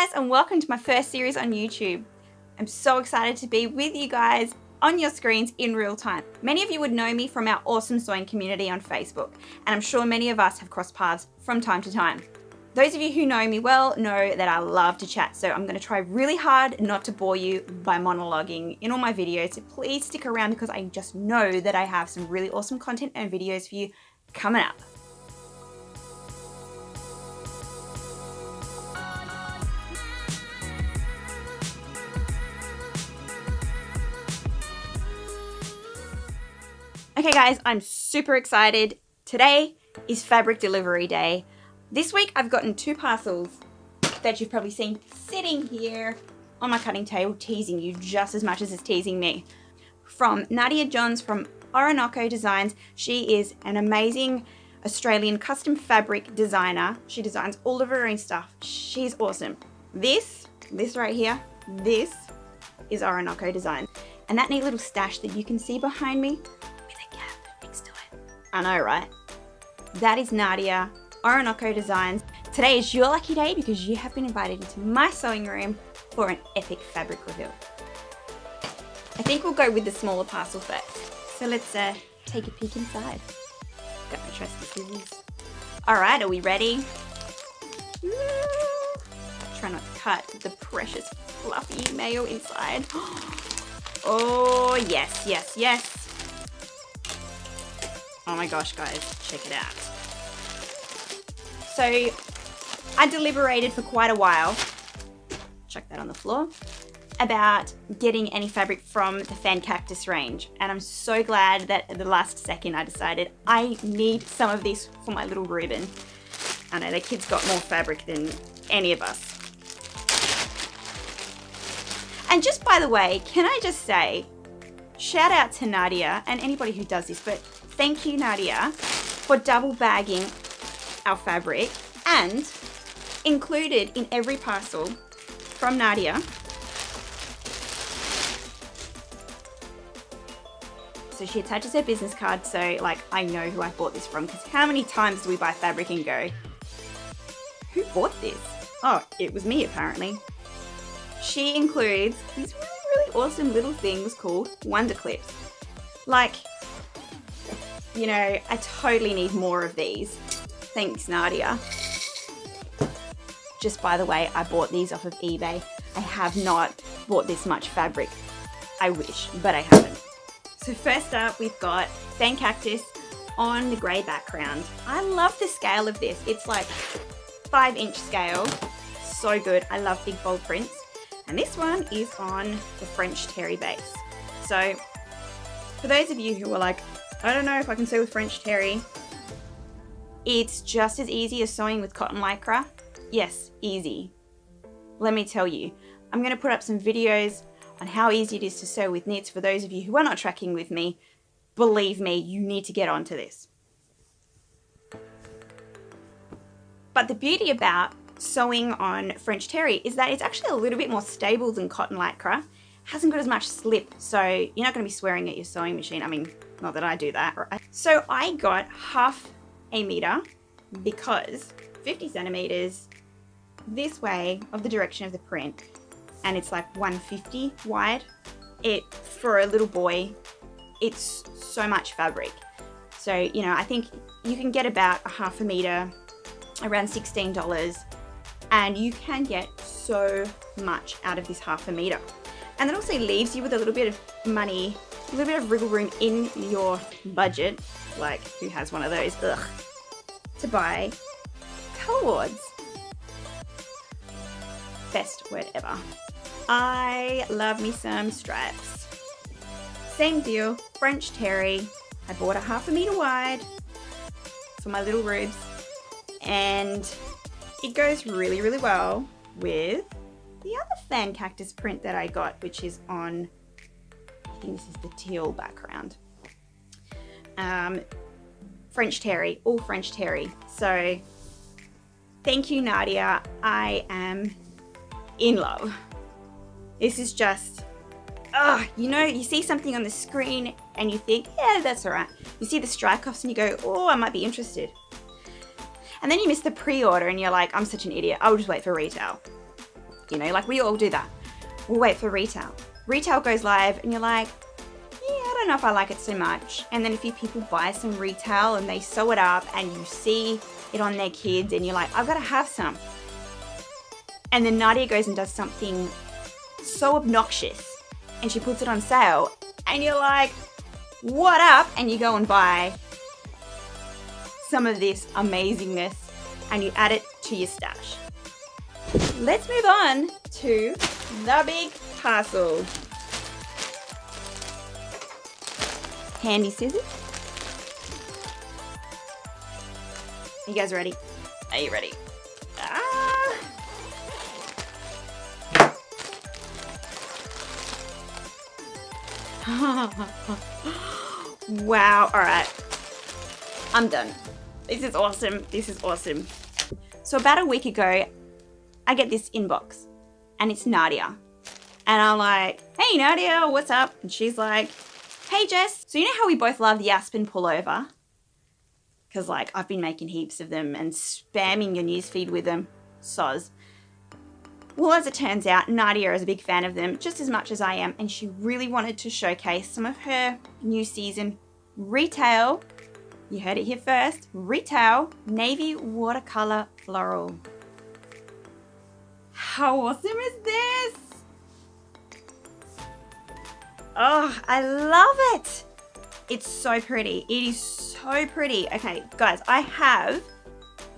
guys, and welcome to my first series on YouTube. I'm so excited to be with you guys on your screens in real time. Many of you would know me from our awesome sewing community on Facebook, and I'm sure many of us have crossed paths from time to time. Those of you who know me well know that I love to chat, so I'm going to try really hard not to bore you by monologuing in all my videos, so please stick around because I just know that I have some really awesome content and videos for you coming up. Okay guys, I'm super excited. Today is fabric delivery day. This week I've gotten 2 parcels that you've probably seen sitting here on my cutting table teasing you just as much as it's teasing me. From Nadia Johns from Orinoco Designs. She is an amazing Australian custom fabric designer. She designs all of her own stuff. She's awesome. This right here, this is Orinoco Designs. And that neat little stash that you can see behind me, I know, right? That is Nadia, Orinoco Designs. Today is your lucky day because you have been invited into my sewing room for an epic fabric reveal. I think we'll go with the smaller parcel first. So let's take a peek inside. Got my trusty scissors. All right, are we ready? Try not to cut the precious fluffy mail inside. Oh, yes, yes, yes. Oh my gosh, guys, check it out. So I deliberated for quite a while, chuck that on the floor, about getting any fabric from the Fan Cactus range. And I'm so glad that at the last second I decided I need some of this for my little Reuben. I know the kid's got more fabric than any of us. And just by the way, can I just say, shout out to Nadia and anybody who does this, but thank you, Nadia, for double bagging our fabric, and included in every parcel from Nadia. So she attaches her business card, so like I know who I bought this from, because how many times do we buy fabric and go, who bought this? Oh, it was me apparently. She includes these really awesome little things called Wonder Clips. Like, you know, I totally need more of these. Thanks, Nadia. Just by the way, I bought these off of eBay. I have not bought this much fabric. I wish, but I haven't. So first up, we've got Fan Cactus on the grey background. I love the scale of this. It's like 5-inch scale. So good. I love big bold prints. And this one is on the French terry base. So for those of you who are like, I don't know if I can sew with French terry, it's just as easy as sewing with cotton lycra. Yes, easy. Let me tell you, I'm going to put up some videos on how easy it is to sew with knits for those of you who are not tracking with me. Believe me, you need to get onto this. But the beauty about sewing on French terry is that it's actually a little bit more stable than cotton lycra. Hasn't got as much slip, so you're not going to be swearing at your sewing machine. I mean, not that I do that, right? So I got ½ a meter because 50 centimeters this way of the direction of the print, and it's like 150 wide. For a little boy, it's so much fabric. So, you know, I think you can get about ½ a meter, around $16, and you can get so much out of this ½ a meter. And that also leaves you with a little bit of money, a little bit of wriggle room in your budget, like who has one of those, to buy colourboards. Best word ever. I love me some stripes. Same deal, French terry. I bought ½ a meter wide for my little rubes, and it goes really, really well with the other Fan Cactus print that I got, which is on, I think this is the teal background. French terry, all French terry. So thank you, Nadia. I am in love. This is just, you know, you see something on the screen and you think, yeah, that's all right. You see the strike-offs and you go, oh, I might be interested. And then you miss the pre-order and you're like, I'm such an idiot. I'll just wait for retail. You know, like we all do that. We'll wait for retail. Retail goes live and you're like, yeah, I don't know if I like it so much. And then a few people buy some retail and they sew it up and you see it on their kids and you're like, I've got to have some. And then Nadia goes and does something so obnoxious and she puts it on sale and you're like, what up? And you go and buy some of this amazingness and you add it to your stash. Let's move on to the big parcel. Handy scissors. You guys ready? Are you ready? Wow, all right. I'm done. This is awesome. This is awesome. So about a week ago, I get this inbox and it's Nadia. And I'm like, hey Nadia, what's up? And she's like, hey Jess, so you know how we both love the Aspen pullover? Because like I've been making heaps of them and spamming your newsfeed with them. Soz. Well, as it turns out, Nadia is a big fan of them, just as much as I am, and she really wanted to showcase some of her new season retail, you heard it here first, retail navy watercolor floral. How awesome is this? Oh, I love it. It's so pretty. It is so pretty. Okay, guys, I have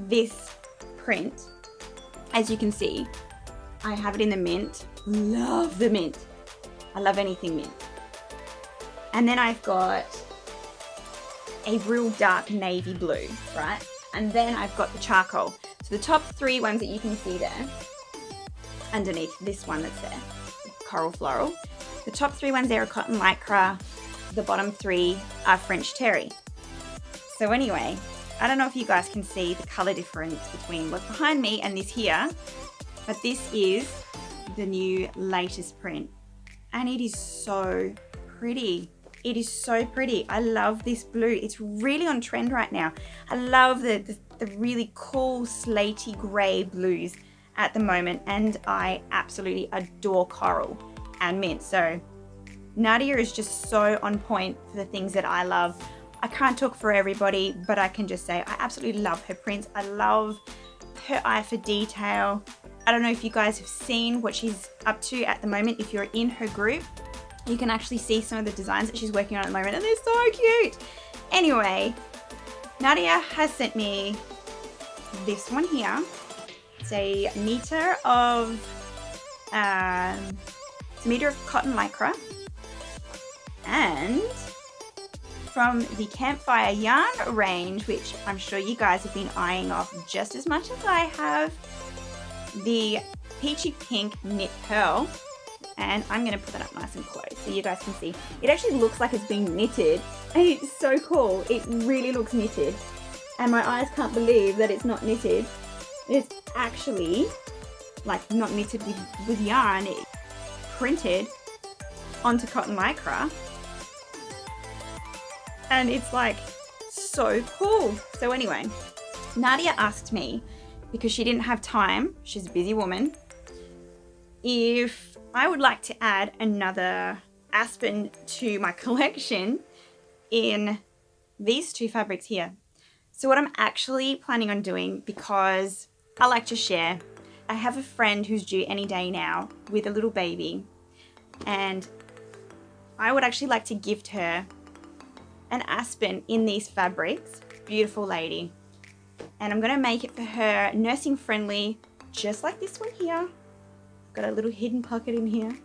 this print, as you can see. I have it in the mint. Love the mint. I love anything mint. And then I've got a real dark navy blue, right? And then I've got the charcoal. So the top three ones that you can see there, underneath this one that's there, coral floral. The top three ones there are cotton lycra. The bottom three are French terry. So anyway, I don't know if you guys can see the color difference between what's behind me and this here. But this is the new latest print and it is so pretty. It is so pretty. I love this blue. It's really on trend right now. I love the really cool slaty gray blues at the moment and I absolutely adore coral and mint. So Nadia is just so on point for the things that I love. I can't talk for everybody, but I can just say I absolutely love her prints. I love her eye for detail. I don't know if you guys have seen what she's up to at the moment. If you're in her group, you can actually see some of the designs that she's working on at the moment and they're so cute. Anyway, Nadia has sent me this one here. It's a meter of cotton lycra and from the Campfire Yarn range, which I'm sure you guys have been eyeing off just as much as I have, the Peachy Pink Knit Purl. And I'm going to put that up nice and close so you guys can see. It actually looks like it's being knitted and it's so cool. It really looks knitted and my eyes can't believe that it's not knitted. It's actually like not knitted with yarn. It's printed onto cotton lycra and it's like so cool. So anyway, Nadia asked me, because she didn't have time, she's a busy woman, if I would like to add another Aspen to my collection in these two fabrics here. So what I'm actually planning on doing, because I like to share, I have a friend who's due any day now with a little baby and I would actually like to gift her an Aspen in these fabrics. Beautiful lady. And I'm going to make it for her nursing friendly, just like this one here. I've got a little hidden pocket in here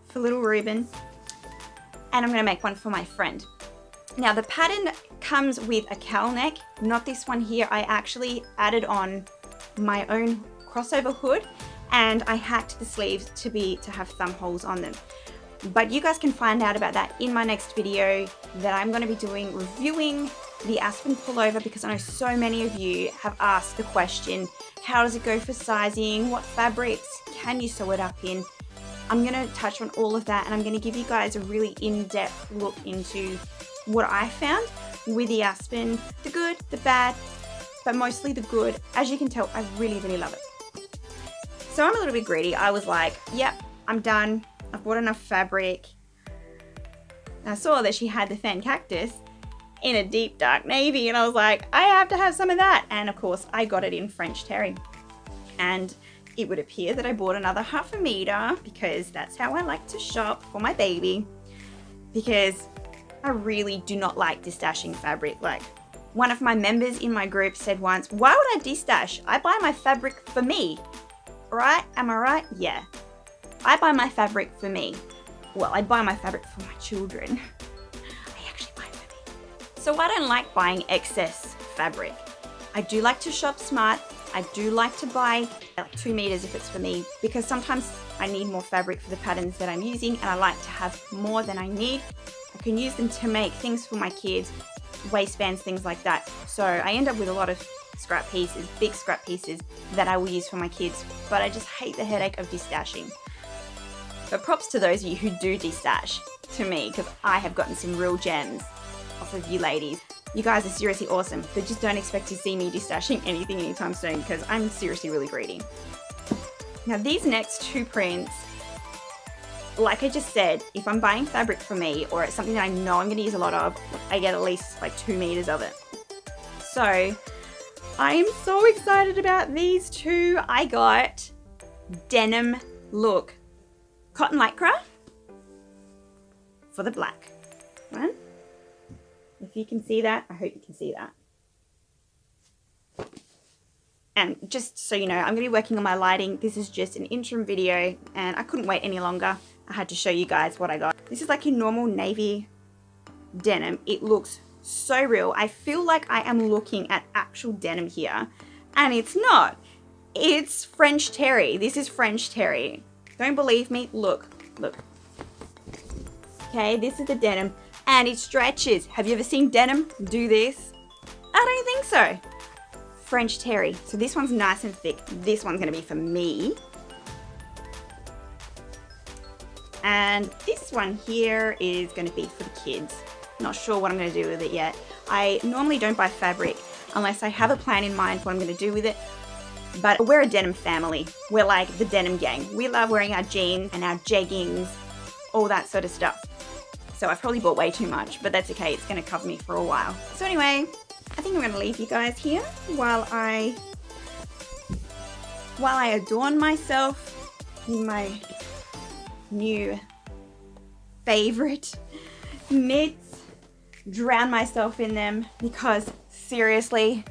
for little Reuben. And I'm going to make one for my friend. Now the pattern comes with a cowl neck, not this one here. I actually added on my own crossover hood and I hacked the sleeves to have thumb holes on them. But you guys can find out about that in my next video that I'm going to be doing, reviewing the Aspen pullover, because I know so many of you have asked the question, how does it go for sizing? What fabrics can you sew it up in? I'm going to touch on all of that and I'm going to give you guys a really in-depth look into what I found with the Aspen, the good, the bad, but mostly the good. As you can tell, I really, really love it. So I'm a little bit greedy. I was like, yep, I'm done. I've bought enough fabric. And I saw that she had the fan cactus in a deep dark navy, and I was like, I have to have some of that. And of course I got it in French terry. And it would appear that I bought another 1/2 meter because that's how I like to shop for my baby. Because I really do not like destashing fabric. Like, one of my members in my group said once, why would I destash? I buy my fabric for me. Right? Am I right? Yeah. I buy my fabric for me. Well, I buy my fabric for my children. I actually buy it for me. So I don't like buying excess fabric. I do like to shop smart. I do like to buy like 2 meters if it's for me, because sometimes I need more fabric for the patterns that I'm using, and I like to have more than I need. I can use them to make things for my kids, waistbands, things like that. So I end up with a lot of scrap pieces, big scrap pieces that I will use for my kids, but I just hate the headache of destashing. But props to those of you who do destash to me, because I have gotten some real gems off of you ladies. You guys are seriously awesome, but just don't expect to see me destashing anything anytime soon, because I'm seriously really greedy. Now these next 2 prints, like I just said, if I'm buying fabric for me or it's something that I know I'm going to use a lot of, I get at least like 2 meters of it. So I'm so excited about these 2. I got denim look cotton lycra for the black one. If you can see that, I hope you can see that. And just so you know, I'm going to be working on my lighting. This is just an interim video and I couldn't wait any longer. I had to show you guys what I got. This is like a normal navy denim. It looks so real. I feel like I am looking at actual denim here, and it's not. It's French terry. This is French terry. Don't believe me? Look, look. Okay, this is the denim and it stretches. Have you ever seen denim do this? I don't think so. French terry. So this one's nice and thick. This one's gonna be for me. And this one here is gonna be for the kids. Not sure what I'm gonna do with it yet. I normally don't buy fabric unless I have a plan in mind for what I'm gonna do with it. But we're a denim family. We're like the denim gang. We love wearing our jeans and our jeggings, all that sort of stuff. So I've probably bought way too much, but that's okay. It's gonna cover me for a while. So anyway, I think I'm gonna leave you guys here while I adorn myself in my new favorite knits, drown myself in them, because seriously,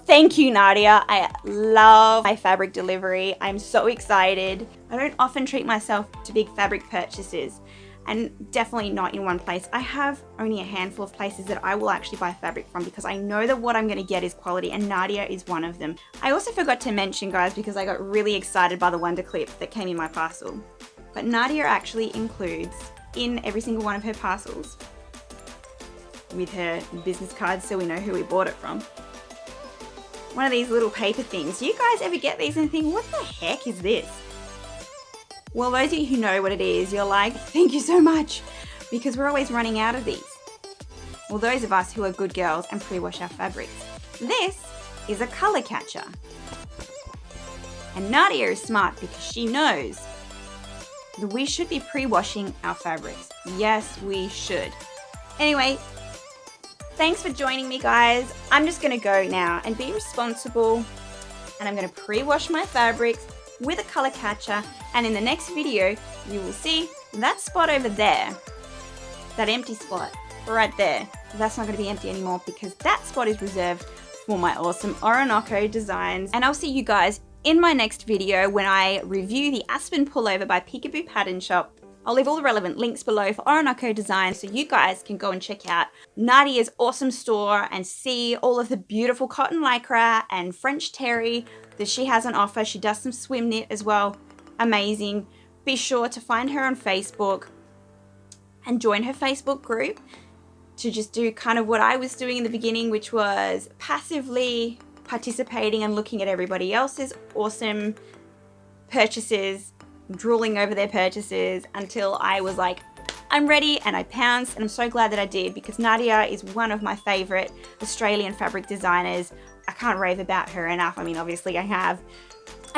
thank you, Nadia. I love my fabric delivery. I'm so excited. I don't often treat myself to big fabric purchases, and definitely not in one place. I have only a handful of places that I will actually buy fabric from, because I know that what I'm gonna get is quality, and Nadia is one of them. I also forgot to mention, guys, because I got really excited by the Wonder Clip that came in my parcel, but Nadia actually includes in every single one of her parcels, with her business cards so we know who we bought it from, one of these little paper things. Do you guys ever get these and think, what the heck is this? Well, those of you who know what it is, you're like, thank you so much, because we're always running out of these. Well, those of us who are good girls and pre-wash our fabrics. This is a color catcher. And Nadia is smart because she knows that we should be pre-washing our fabrics. Yes, we should. Anyway, thanks for joining me, guys. I'm just gonna go now and be responsible, and I'm gonna pre-wash my fabrics with a color catcher, and in the next video you will see that spot over there, that empty spot right there. That's not going to be empty anymore, because that spot is reserved for my awesome Orinoco Designs. And I'll see you guys in my next video when I review the Aspen Pullover by Peekaboo Pattern Shop. I'll leave all the relevant links below for Orinoco Designs so you guys can go and check out Nadia's awesome store and see all of the beautiful cotton lycra and French terry that she has on offer. She does some swim knit as well. Amazing. Be sure to find her on Facebook and join her Facebook group to just do kind of what I was doing in the beginning, which was passively participating and looking at everybody else's awesome purchases, drooling over their purchases until I was like, I'm ready, and I pounced, and I'm so glad that I did, because Nadia is one of my favorite Australian fabric designers. I can't rave about her enough. I mean, obviously I have.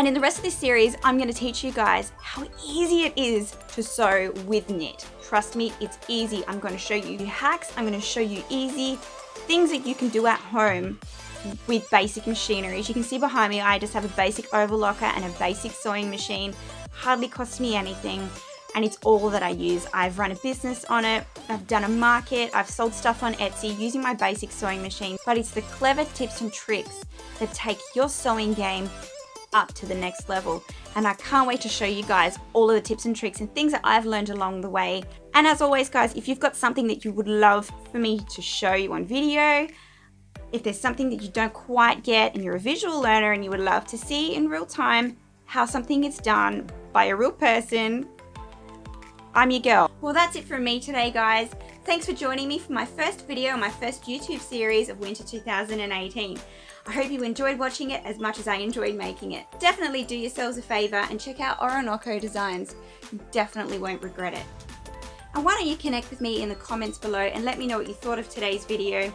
And in the rest of this series, I'm going to teach you guys how easy it is to sew with knit. Trust me, it's easy. I'm going to show you hacks. I'm going to show you easy things that you can do at home with basic machinery. As you can see behind me, I just have a basic overlocker and a basic sewing machine. Hardly costs me anything, and it's all that I use. I've run a business on it, I've done a market, I've sold stuff on Etsy using my basic sewing machine, but it's the clever tips and tricks that take your sewing game up to the next level. And I can't wait to show you guys all of the tips and tricks and things that I've learned along the way. And as always guys, if you've got something that you would love for me to show you on video, if there's something that you don't quite get and you're a visual learner and you would love to see in real time how something is done by a real person, I'm your girl. Well, that's it from me today guys. Thanks for joining me for my first video, my first YouTube series of winter 2018. I hope you enjoyed watching it as much as I enjoyed making it. Definitely do yourselves a favor and check out Orinoco Designs. You definitely won't regret it. And why don't you connect with me in the comments below and let me know what you thought of today's video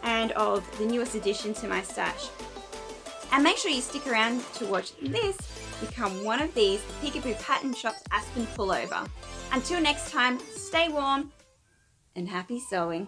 and of the newest addition to my stash. And make sure you stick around to watch this become one of these Peekaboo Pattern Shop's Aspen pullover. Until next time, stay warm and happy sewing.